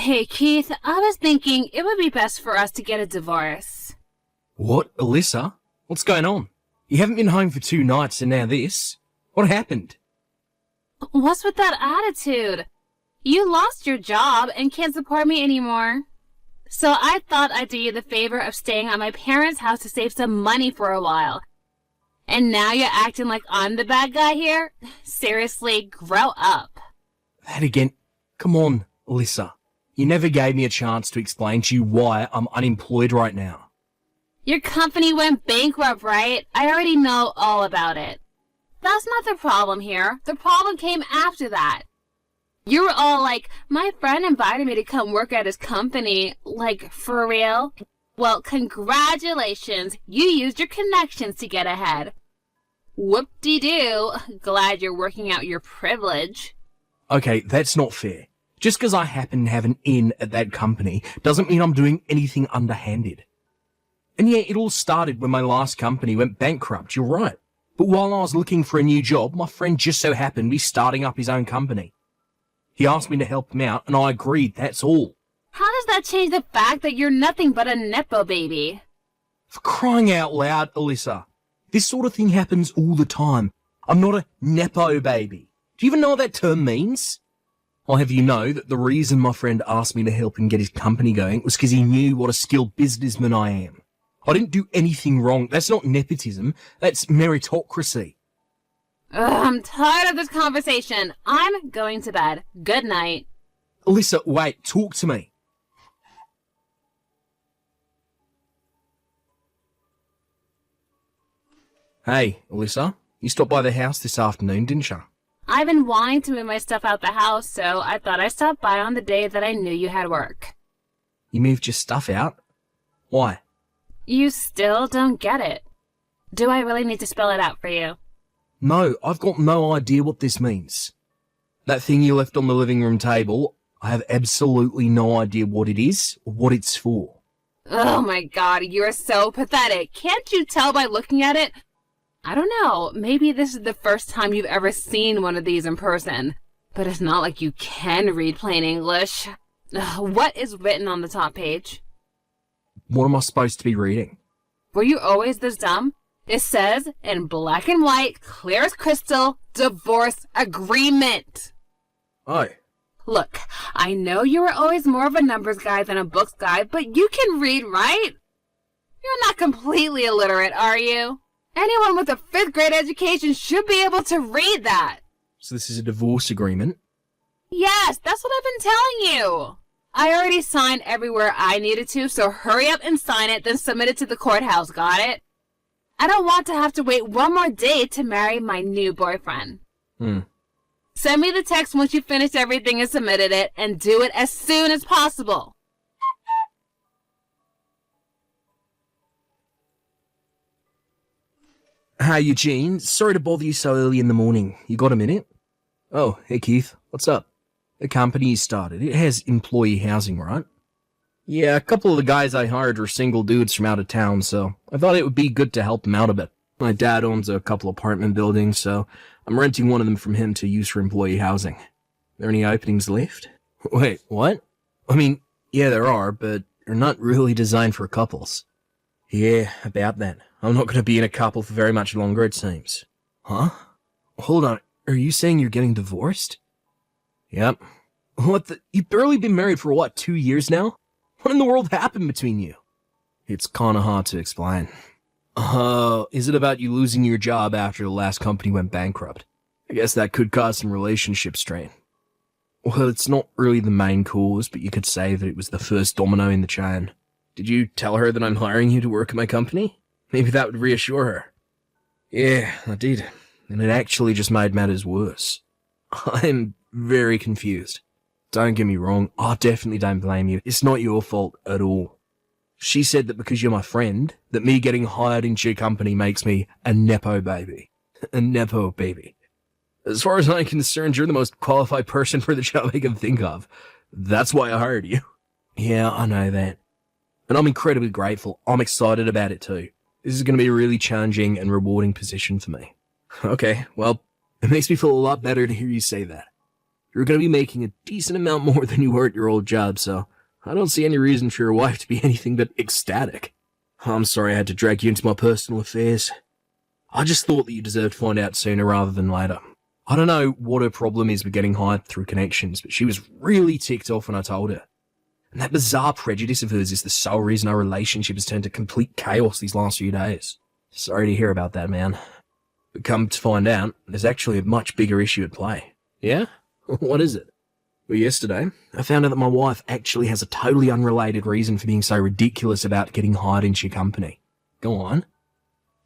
Hey, Keith, I was thinking it would be best for us to get a divorce. What, Alyssa? What's going on? You haven't been home for 2 nights and now this. What happened? What's with that attitude? You lost your job and can't support me anymore. So I thought I'd do you the favor of staying at my parents' house to save some money for a while. And now you're acting like I'm the bad guy here? Seriously, grow up. That again. Come on, Alyssa. You never gave me a chance to explain to you why I'm unemployed right now. Your company went bankrupt, right? I already know all about it. That's not the problem here. The problem came after that. You were all like, my friend invited me to come work at his company. Like, for real? Well, congratulations. You used your connections to get ahead. Whoop-de-doo. Glad you're working out your privilege. Okay, that's not fair. Just because I happen to have an in at that company doesn't mean I'm doing anything underhanded. And yeah, it all started when my last company went bankrupt, you're right. But while I was looking for a new job, my friend just so happened to be starting up his own company. He asked me to help him out, and I agreed, that's all. How does that change the fact that you're nothing but a Nepo baby? For crying out loud, Alyssa. This sort of thing happens all the time. I'm not a Nepo baby. Do you even know what that term means? I'll have you know that the reason my friend asked me to help him get his company going was because he knew what a skilled businessman I am. I didn't do anything wrong. That's not nepotism. That's meritocracy. I'm tired of this conversation. I'm going to bed. Good night. Alyssa, wait. Talk to me. Hey, Alyssa. You stopped by the house this afternoon, didn't you? I've been wanting to move my stuff out the house, so I thought I'd stop by on the day that I knew you had work. You moved your stuff out? Why? You still don't get it. Do I really need to spell it out for you? No, I've got no idea what this means. That thing you left on the living room table, I have absolutely no idea what it is or what it's for. Oh my god, you're so pathetic. Can't you tell by looking at it? I don't know, maybe this is the first time you've ever seen one of these in person. But it's not like you can read plain English. What is written on the top page? What am I supposed to be reading? Were you always this dumb? It says, in black and white, clear as crystal, divorce agreement. Oh. Look, I know you were always more of a numbers guy than a books guy, but you can read, right? You're not completely illiterate, are you? Anyone with a 5th grade education should be able to read that. So this is a divorce agreement? Yes, that's what I've been telling you. I already signed everywhere I needed to, so hurry up and sign it, then submit it to the courthouse, got it? I don't want to have to wait one more day to marry my new boyfriend. Send me the text once you finish everything and submitted it, and do it as soon as possible. Hi, Eugene. Sorry to bother you so early in the morning. You got a minute? Oh, hey Keith. What's up? The company you started, it has employee housing, right? Yeah, a couple of the guys I hired were single dudes from out of town, so I thought it would be good to help them out a bit. My dad owns a couple apartment buildings, so I'm renting one of them from him to use for employee housing. There any openings left? Wait, what? I mean, yeah, there are, but they're not really designed for couples. Yeah, about that. I'm not going to be in a couple for very much longer, it seems. Huh? Hold on, are you saying you're getting divorced? Yep. What the? You've barely been married for, what, 2 years now? What in the world happened between you? It's kinda hard to explain. Is it about you losing your job after the last company went bankrupt? I guess that could cause some relationship strain. Well, it's not really the main cause, but you could say that it was the first domino in the chain. Did you tell her that I'm hiring you to work at my company? Maybe that would reassure her. Yeah, I did. And it actually just made matters worse. I'm very confused. Don't get me wrong, I definitely don't blame you. It's not your fault at all. She said that because you're my friend, that me getting hired into your company makes me a Nepo baby. A Nepo baby. As far as I'm concerned, you're the most qualified person for the job I can think of. That's why I hired you. Yeah, I know that. And I'm incredibly grateful. I'm excited about it too. This is going to be a really challenging and rewarding position for me. Okay, well, it makes me feel a lot better to hear you say that. You're going to be making a decent amount more than you were at your old job, so I don't see any reason for your wife to be anything but ecstatic. I'm sorry I had to drag you into my personal affairs. I just thought that you deserved to find out sooner rather than later. I don't know what her problem is with getting hired through connections, but she was really ticked off when I told her. And that bizarre prejudice of hers is the sole reason our relationship has turned to complete chaos these last few days. Sorry to hear about that, man. But come to find out, there's actually a much bigger issue at play. Yeah? What is it? Well, yesterday, I found out that my wife actually has a totally unrelated reason for being so ridiculous about getting hired into your company. Go on.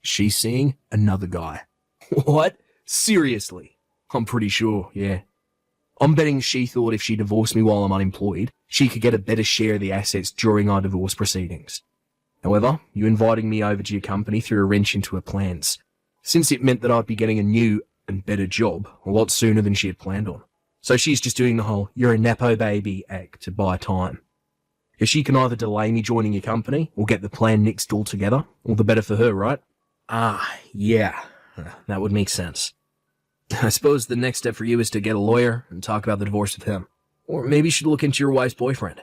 She's seeing another guy. What? Seriously? I'm pretty sure, yeah. I'm betting she thought if she divorced me while I'm unemployed, she could get a better share of the assets during our divorce proceedings. However, you inviting me over to your company threw a wrench into her plans, since it meant that I'd be getting a new and better job a lot sooner than she had planned on. So she's just doing the whole "you're a Nepo baby" act to buy time. If she can either delay me joining your company or get the plan nixed altogether, all the better for her, right? Yeah, that would make sense. I suppose the next step for you is to get a lawyer and talk about the divorce with him. Or maybe you should look into your wife's boyfriend.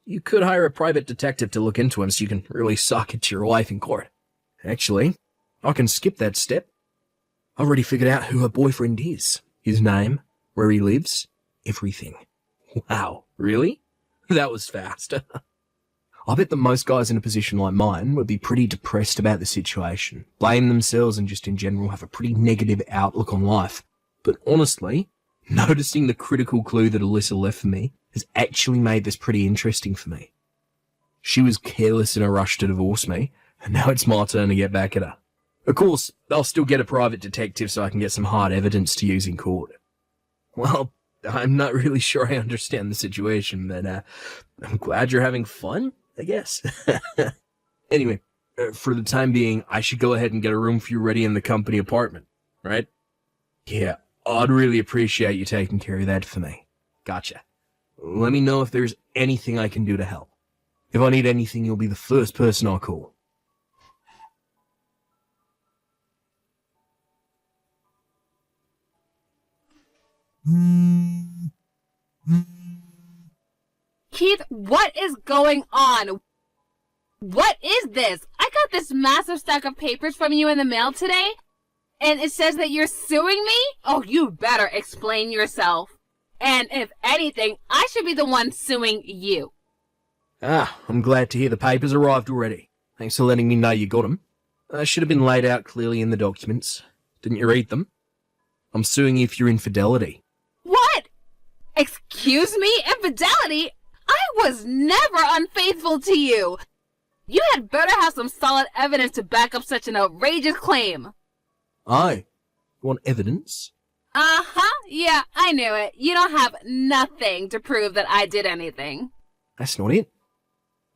You could hire a private detective to look into him so you can really sock it to your wife in court. Actually, I can skip that step. I've already figured out who her boyfriend is. His name, where he lives, everything. Wow, really? That was fast. I bet that most guys in a position like mine would be pretty depressed about the situation, blame themselves and just in general have a pretty negative outlook on life. But honestly, noticing the critical clue that Alyssa left for me has actually made this pretty interesting for me. She was careless in a rush to divorce me, and now it's my turn to get back at her. Of course, I'll still get a private detective so I can get some hard evidence to use in court. Well, I'm not really sure I understand the situation, but I'm glad you're having fun, I guess. Anyway, for the time being, I should go ahead and get a room for you ready in the company apartment, right? Yeah, I'd really appreciate you taking care of that for me. Gotcha. Let me know if there's anything I can do to help. If I need anything, you'll be the first person I'll call. Keith, what is going on? What is this? I got this massive stack of papers from you in the mail today, and it says that you're suing me? Oh, you better explain yourself. And if anything, I should be the one suing you. I'm glad to hear the papers arrived already. Thanks for letting me know you got them. They should have been laid out clearly in the documents. Didn't you read them? I'm suing you for your infidelity. What? Excuse me? Infidelity? I was never unfaithful to you. You had better have some solid evidence to back up such an outrageous claim. Aye. You want evidence? Uh-huh. Yeah, I knew it. You don't have nothing to prove that I did anything. That's not it.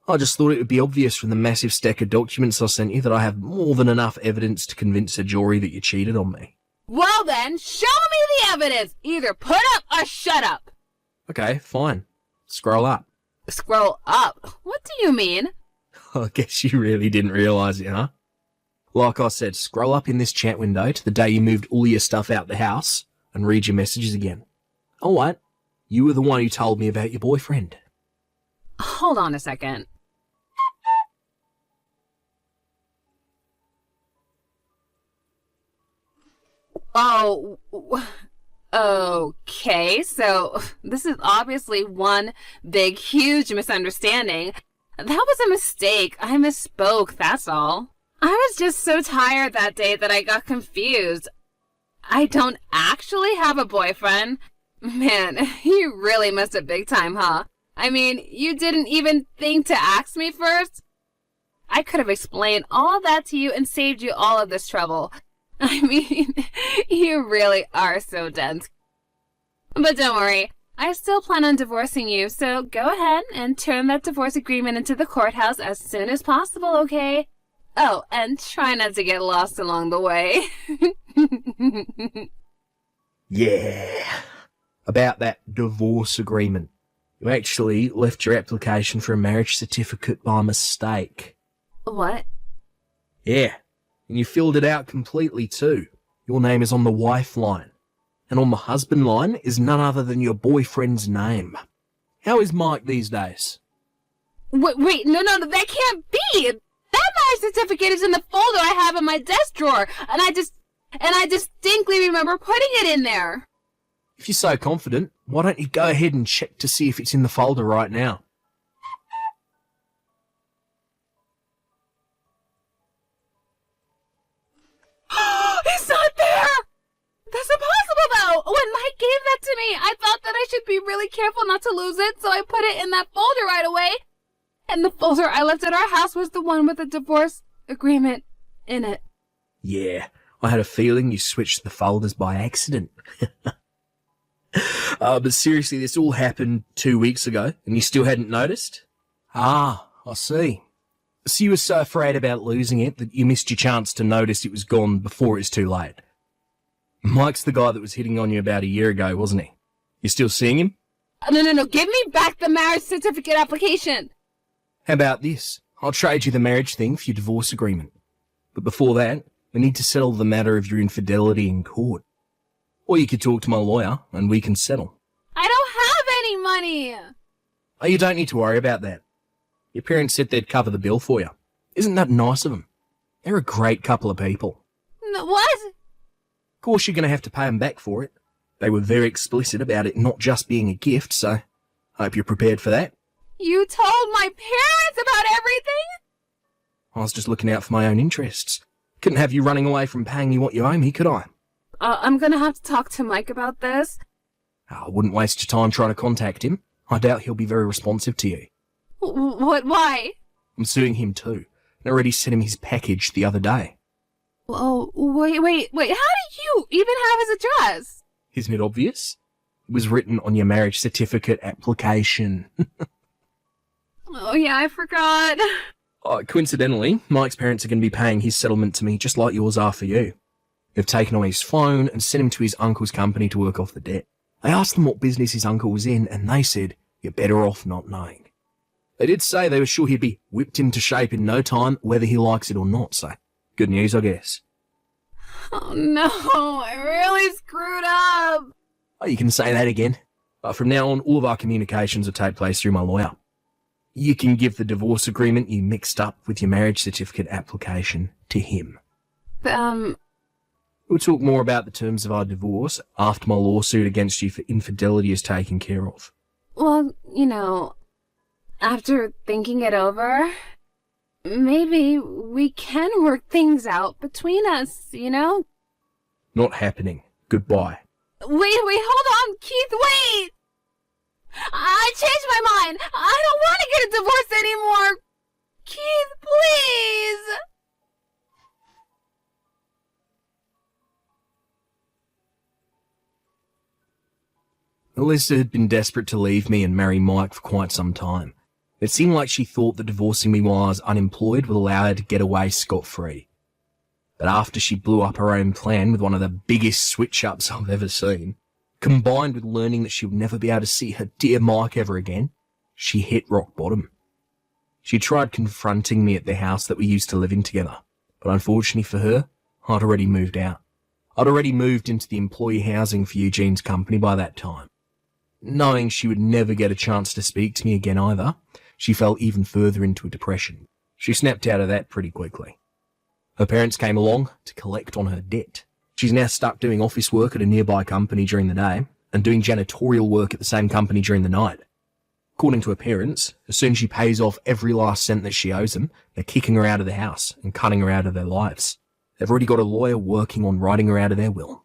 I just thought it would be obvious from the massive stack of documents I sent you that I have more than enough evidence to convince a jury that you cheated on me. Well then, show me the evidence! Either put up or shut up! Okay, fine. Scroll up. Scroll up? What do you mean? I guess you really didn't realise it, huh? Like I said, scroll up in this chat window to the day you moved all your stuff out the house and read your messages again. Oh, what? You were the one who told me about your boyfriend. Hold on a second. Oh, okay, so this is obviously one big, huge misunderstanding. That was a mistake. I misspoke, that's all. I was just so tired that day that I got confused. I don't actually have a boyfriend. Man, you really missed it big time, huh? I mean, you didn't even think to ask me first? I could have explained all that to you and saved you all of this trouble. I mean, you really are so dense. But don't worry, I still plan on divorcing you, so go ahead and turn that divorce agreement into the courthouse as soon as possible, okay? Oh, and try not to get lost along the way. Yeah. About that divorce agreement. You actually left your application for a marriage certificate by mistake. What? Yeah. And you filled it out completely too. Your name is on the wife line. and on the husband line is none other than your boyfriend's name. How is Mike these days? Wait, no, that can't be! That marriage certificate is in the folder I have in my desk drawer, and I distinctly remember putting it in there. If you're so confident, why don't you go ahead and check to see if it's in the folder right now? It's not there! That's impossible, though! When Mike gave that to me, I thought that I should be really careful not to lose it, so I put it in that folder right away. And the folder I left at our house was the one with the divorce agreement in it. Yeah, I had a feeling you switched the folders by accident. But seriously, this all happened 2 weeks ago, and you still hadn't noticed? Ah, I see. So you were so afraid about losing it that you missed your chance to notice it was gone before it's too late. Mike's the guy that was hitting on you about a year ago, wasn't he? You still seeing him? No, give me back the marriage certificate application! How about this? I'll trade you the marriage thing for your divorce agreement. But before that, we need to settle the matter of your infidelity in court. Or you could talk to my lawyer, and we can settle. I don't have any money! Oh, you don't need to worry about that. Your parents said they'd cover the bill for you. Isn't that nice of them? They're a great couple of people. No, what? Of course you're going to have to pay them back for it. They were very explicit about it not just being a gift, so I hope you're prepared for that. You told my parents about everything? I was just looking out for my own interests. Couldn't have you running away from paying me what you owe me, could I? I'm gonna have to talk to Mike about this. I wouldn't waste your time trying to contact him. I doubt he'll be very responsive to you. What? Why? I'm suing him too. I already sent him his package the other day. Oh, wait. How do you even have his address? Isn't it obvious? It was written on your marriage certificate application. Oh, yeah, I forgot. Coincidentally, Mike's parents are going to be paying his settlement to me just like yours are for you. They've taken away his phone and sent him to his uncle's company to work off the debt. I asked them what business his uncle was in, and they said, you're better off not knowing. They did say they were sure he'd be whipped into shape in no time, whether he likes it or not, so good news, I guess. Oh no, I really screwed up. Oh, you can say that again. But from now on, all of our communications will take place through my lawyer. You can give the divorce agreement you mixed up with your marriage certificate application to him. We'll talk more about the terms of our divorce after my lawsuit against you for infidelity is taken care of. Well, after thinking it over, maybe we can work things out between us, Not happening. Goodbye. Wait, hold on, Keith, wait! I changed my mind! I don't want to get a divorce anymore! Keith, please! Alyssa had been desperate to leave me and marry Mike for quite some time. It seemed like she thought that divorcing me while I was unemployed would allow her to get away scot-free. But after she blew up her own plan with one of the biggest switch-ups I've ever seen, combined with learning that she would never be able to see her dear Mike ever again, she hit rock bottom. She tried confronting me at the house that we used to live in together, but unfortunately for her, I'd already moved out. I'd already moved into the employee housing for Eugene's company by that time. Knowing she would never get a chance to speak to me again either, she fell even further into a depression. She snapped out of that pretty quickly. Her parents came along to collect on her debt. She's now stuck doing office work at a nearby company during the day and doing janitorial work at the same company during the night. According to her parents, as soon as she pays off every last cent that she owes them, they're kicking her out of the house and cutting her out of their lives. They've already got a lawyer working on writing her out of their will.